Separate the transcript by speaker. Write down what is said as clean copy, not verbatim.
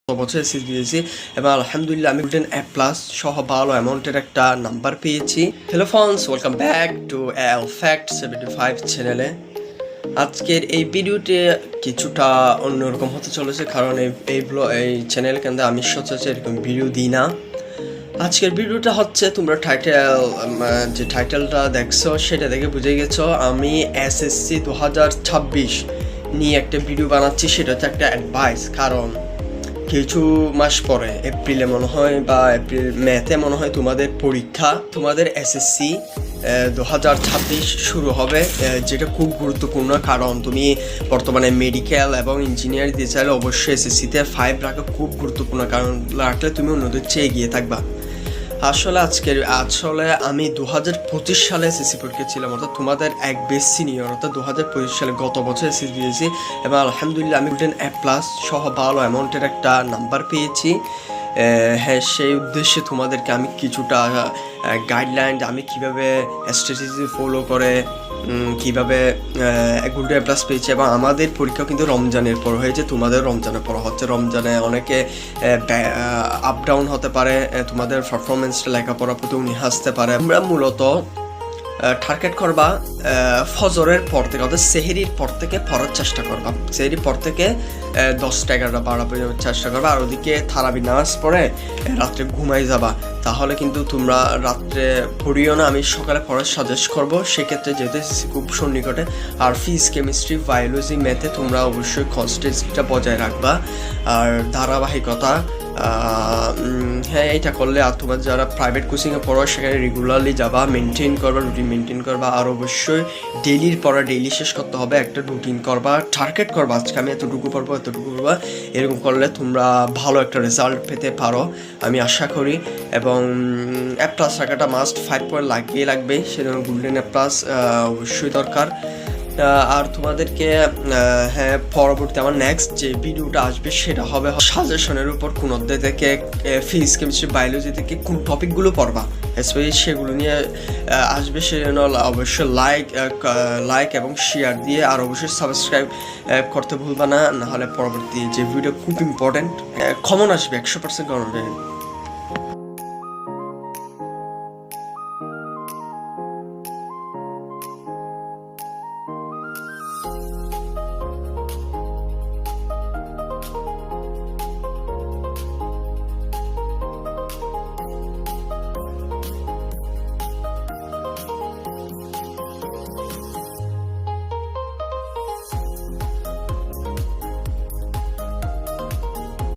Speaker 1: বছর এসএসসি দিয়েছি এবং আলহামদুলিল্লাহ আমি গোল্ডেন এ প্লাস সহ ভালো অ্যামাউন্টের একটা নাম্বার পেয়েছি। Hello friends, welcome back to fact 75 চ্যানেলে। আজকের এই ভিডিওতে কিছুটা অন্যরকম হতে চলেছে, কারণ এই চ্যানেল কেন্দ্রে আমি সচরাচর এরকম ভিডিও দিই না। আজকের ভিডিওটা হচ্ছে, তোমরা যে টাইটেলটা দেখছো সেটা দেখে বুঝে গেছো আমি এসএসসি 2026 নিয়ে একটা ভিডিও বানাচ্ছি। সেটা হচ্ছে একটা অ্যাডভাইস, কারণ কিছু মাস পরে এপ্রিলে মনে হয় বা মেতে মনে হয় তোমাদের পরীক্ষা, তোমাদের এসএসসি 2026 শুরু হবে, যেটা খুব গুরুত্বপূর্ণ। কারণ তুমি বর্তমানে মেডিকেল এবং ইঞ্জিনিয়ারিং দিতে চাইলে অবশ্যই এসএসসিতে 5 রাখা খুব গুরুত্বপূর্ণ, কারণ রাখলে তুমি অন্যদের চেয়ে এগিয়ে থাকবা। আসলে আমি 2025 সালে এসএসসি পরীক্ষা ছিলাম, অর্থাৎ তোমাদের এক বেস সিনিয়র, অর্থাৎ 2025 সালে গত বছর এসএসসি দিয়েছি এবং আলহামদুলিল্লাহ আমি গোল্ডেন এ প্লাস সহ ভালো অ্যামাউন্টের একটা নাম্বার পেয়েছি। হ্যাঁ, সেই উদ্দেশ্যে তোমাদেরকে আমি কিছুটা গাইডলাইন, আমি কীভাবে স্ট্র্যাটেজি ফলো করে কীভাবে গোল্ডেন এ প্লাস পেয়েছি। এবং আমাদের পরীক্ষা কিন্তু রমজানের পর হয়েছে, তোমাদের রমজানের পর হচ্ছে। রমজানে অনেকে আপ ডাউন হতে পারে, তোমাদের পারফরমেন্সটা লেখাপড়া প্রতি উনি হাসতে পারে। আমরা মূলত টার্গেট করবা ফজরের পর থেকে, অর্থাৎ সেহেরির পর থেকে পড়ার চেষ্টা করবা। সেহেরির পর থেকে 10টা 11টা 12টা পর্যন্ত চেষ্টা করবা, আর ওদিকে তারাবি নামাজ পড়ে রাত্রে ঘুমাই যাবা। তাহলে কিন্তু তোমরা রাত্রে পড়িও না, আমি সকালে পড়ার সাজেস্ট করবো। সেক্ষেত্রে যেহেতু খুব সন্নিকটে, আর ফিজিক্স, কেমিস্ট্রি, বায়োলজি, ম্যাথে তোমরা অবশ্যই কনসিস্টেন্সিটা বজায় রাখবা আর ধারাবাহিকতা। হ্যাঁ, এটা করলে, আর তোমার যারা প্রাইভেট কোচিংয়ে পড়ো সেখানে রেগুলারলি যাবা, মেনটেন করবা, রুটিন মেনটেন করবা। আর অবশ্যই ডেইলির পড়া ডেইলি শেষ করতে হবে, একটা রুটিন করবা, টার্গেট করবা আজকে আমি এতটুকু পড়বো এতটুকু পড়বা। এরকম করলে তোমরা ভালো একটা রেজাল্ট পেতে পারো আমি আশা করি। এবং এ প্লাস রাখাটা মাস্ট, 5 পয়েন্ট লাগবে, সেজন্য গোল্ডেন এ প্লাস অবশ্যই দরকার। আর তোমাদেরকে হ্যাঁ, পরবর্তী আমার নেক্সট যে ভিডিওটা আসবে সেটা হবে সাজেশনের উপর, কোন অধ্যায় থেকে ফিজিক্স, কেমিস্ট্রি, বায়োলজি থেকে কোন টপিকগুলো পড়বা স্পেশালি সেগুলো নিয়ে আসবে। সেজন্য অবশ্যই লাইক এবং শেয়ার দিয়ে, আর অবশ্যই সাবস্ক্রাইব করতে ভুলবা না, নাহলে পরবর্তী যে ভিডিও খুব ইম্পর্টেন্ট কমন আসবে, 100% কমন আসবে।